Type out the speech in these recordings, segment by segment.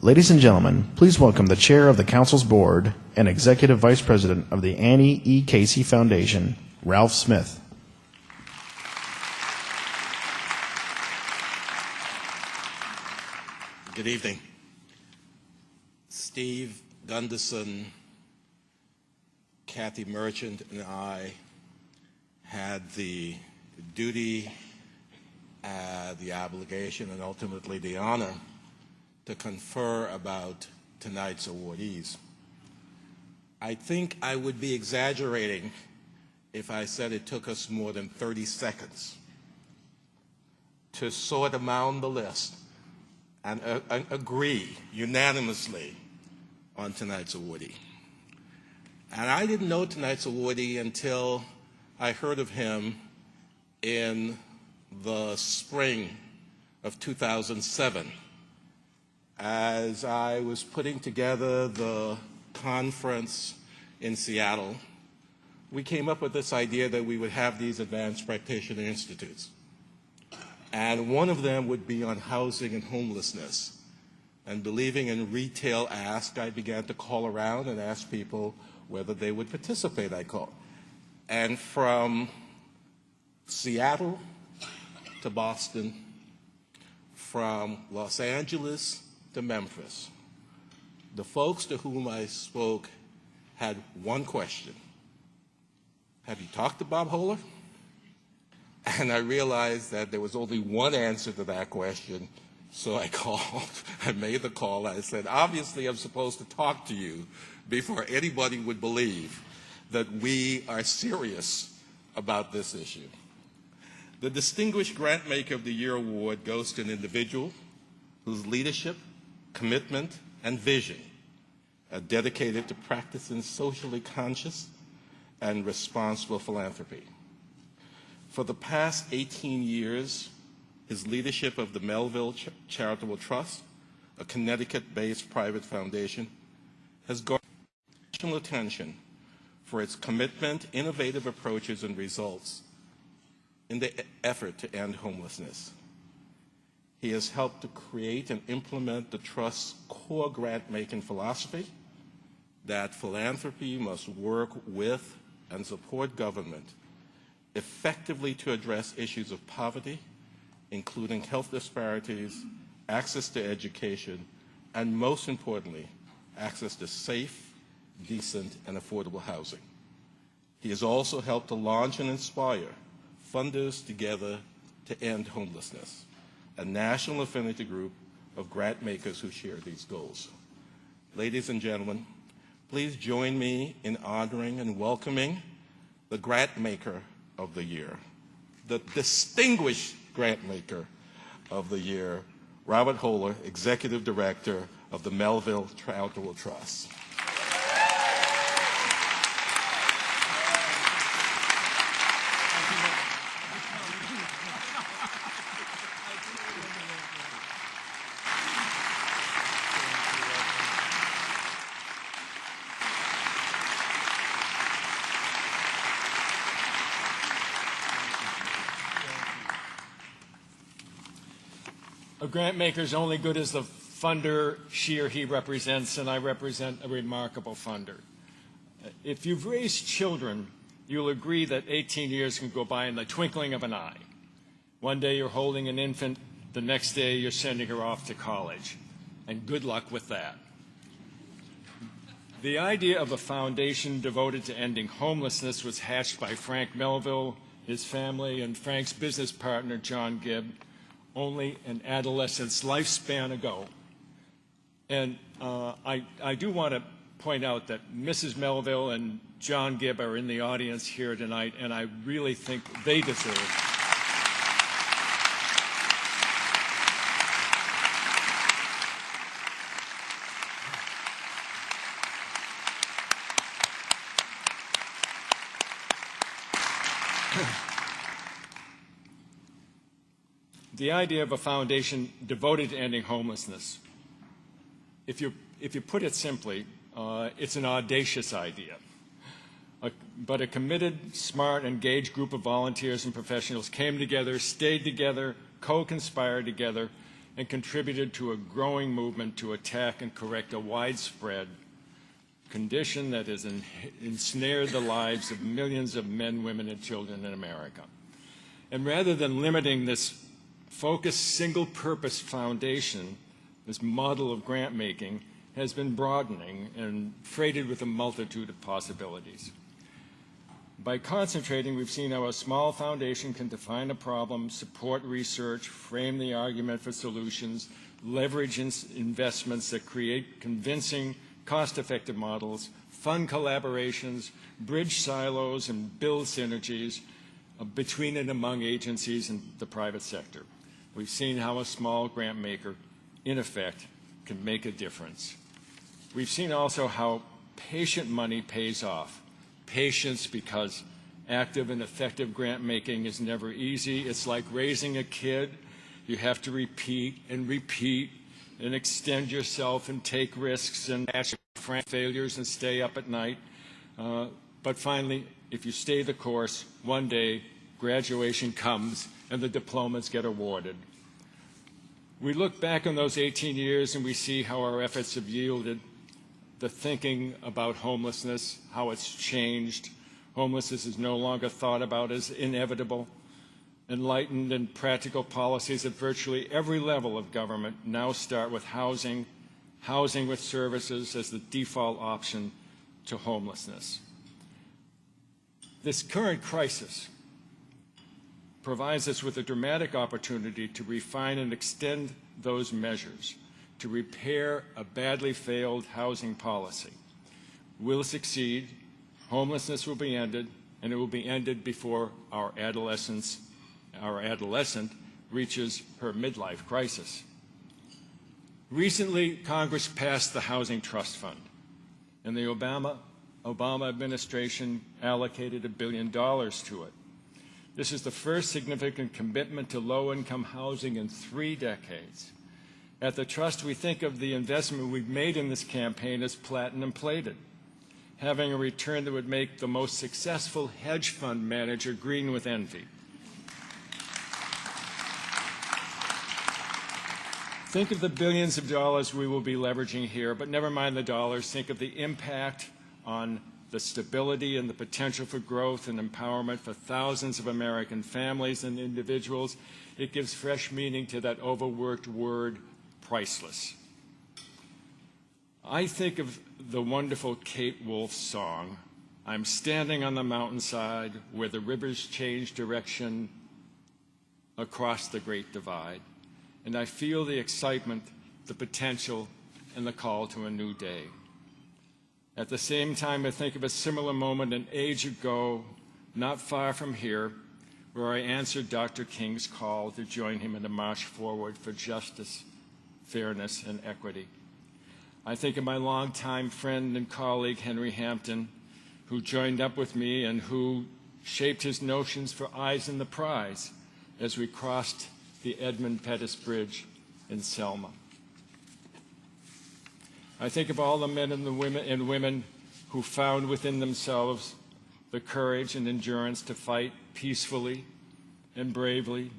Ladies and gentlemen, please welcome the Chair of the Council's Board and Executive Vice President of the Annie E. Casey Foundation, Ralph Smith. Good evening. Steve Gunderson, Kathy Merchant, and I had the duty, the obligation, and ultimately the honor to confer about tonight's awardees. I think I would be exaggerating if I said it took us more than 30 seconds to sort among the list and agree unanimously on tonight's awardee. And I didn't know tonight's awardee until I heard of him in the spring of 2007 as I was putting together the conference in Seattle. We came up with this idea that we would have these advanced practitioner institutes. And one of them would be on housing and homelessness. And believing in retail ask, I began to call around and ask people whether they would participate, I called. And from Seattle to Boston, from Los Angeles to Memphis, the folks to whom I spoke had one question. Have you talked to Bob Hohler? And I realized that there was only one answer to that question, so I called. I made the call. I said, obviously I'm supposed to talk to you before anybody would believe that we are serious about this issue. The Distinguished Grantmaker of the Year award goes to an individual whose leadership, commitment, and vision are dedicated to practicing socially conscious and responsible philanthropy. For the past 18 years, his leadership of the Melville Charitable Trust, a Connecticut-based private foundation, has garnered national attention for its commitment, innovative approaches, and results in the effort to end homelessness. He has helped to create and implement the Trust's core grant-making philosophy that philanthropy must work with and support government effectively to address issues of poverty, including health disparities, access to education, and most importantly, access to safe, decent, and affordable housing. He has also helped to launch and inspire Funders Together to End Homelessness, a national affinity group of grant makers who share these goals. Ladies and gentlemen, please join me in honoring and welcoming the Grant Maker of the Year, the Distinguished Grantmaker of the Year, Robert Hohler, Executive Director of the Melville Charitable Trust. A grant maker is only good as the funder she or he represents, and I represent a remarkable funder. If you've raised children, you'll agree that 18 years can go by in the twinkling of an eye. One day you're holding an infant, the next day you're sending her off to college, and good luck with that. The idea of a foundation devoted to ending homelessness was hatched by Frank Melville, his family, and Frank's business partner, John Gibb, only an adolescent's lifespan ago. And I do want to point out that Mrs. Melville and John Gibb are in the audience here tonight, and I really think they deserve the idea of a foundation devoted to ending homelessness. If you put it simply, it's an audacious idea. But a committed, smart, engaged group of volunteers and professionals came together, stayed together, co-conspired together and contributed to a growing movement to attack and correct a widespread condition that has ensnared the lives of millions of men, women, and children in America. And rather than limiting this focused, single-purpose foundation, this model of grant making has been broadening and freighted with a multitude of possibilities. By concentrating, we've seen how a small foundation can define a problem, support research, frame the argument for solutions, leverage investments that create convincing, cost-effective models, fund collaborations, bridge silos, and build synergies between and among agencies and the private sector. We've seen how a small grant maker, in effect, can make a difference. We've seen also how patient money pays off. Patience, because active and effective grant making is never easy. It's like raising a kid. You have to repeat and extend yourself and take risks and match failures and stay up at night. But finally, if you stay the course, one day graduation comes and the diplomas get awarded. We look back on those 18 years and we see how our efforts have yielded the thinking about homelessness, how it's changed. Homelessness is no longer thought about as inevitable. Enlightened and practical policies at virtually every level of government now start with housing with services as the default option to homelessness. This current crisis provides us with a dramatic opportunity to refine and extend those measures to repair a badly failed housing policy. We'll succeed, homelessness will be ended, and it will be ended before our adolescent reaches her midlife crisis. Recently, Congress passed the Housing Trust Fund, and the Obama administration allocated $1 billion to it. This is the first significant commitment to low-income housing in 3 decades. At the Trust, we think of the investment we've made in this campaign as platinum-plated, having a return that would make the most successful hedge fund manager green with envy. Think of the billions of dollars we will be leveraging here, but never mind the dollars. Think of the impact on the stability and the potential for growth and empowerment for thousands of American families and individuals. It gives fresh meaning to that overworked word, priceless. I think of the wonderful Kate Wolf song, "I'm standing on the mountainside where the rivers change direction across the great divide, and I feel the excitement, the potential, and the call to a new day." At the same time, I think of a similar moment an age ago, not far from here, where I answered Dr. King's call to join him in a march forward for justice, fairness, and equity. I think of my longtime friend and colleague, Henry Hampton, who joined up with me and who shaped his notions for Eyes on the Prize as we crossed the Edmund Pettus Bridge in Selma. I think of all the men and the women who found within themselves the courage and endurance to fight peacefully and bravely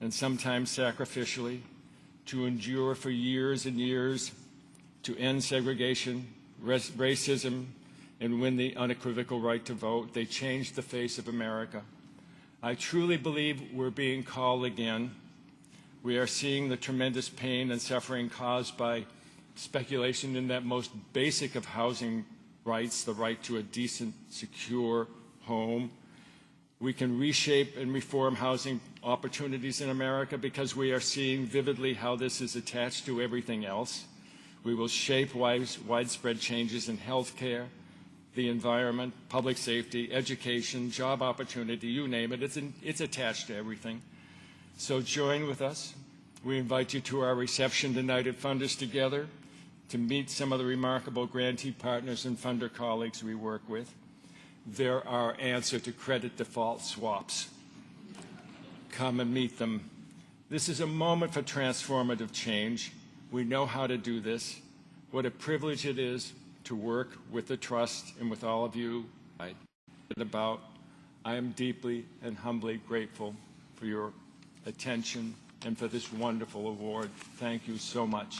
and sometimes sacrificially, to endure for years and years, to end segregation, racism, and win the unequivocal right to vote. They changed the face of America. I truly believe we're being called again. We are seeing the tremendous pain and suffering caused by speculation in that most basic of housing rights, the right to a decent, secure home. We can reshape and reform housing opportunities in America because we are seeing vividly how this is attached to everything else. We will shape widespread changes in healthcare, the environment, public safety, education, job opportunity, you name it. It's attached to everything. So join with us. We invite you to our reception tonight at Funders Together to meet some of the remarkable grantee partners and funder colleagues we work with. They're our answer to credit default swaps. Come and meet them. This is a moment for transformative change. We know how to do this. What a privilege it is to work with the Trust and with all of you. I am deeply and humbly grateful for your attention and for this wonderful award. Thank you so much.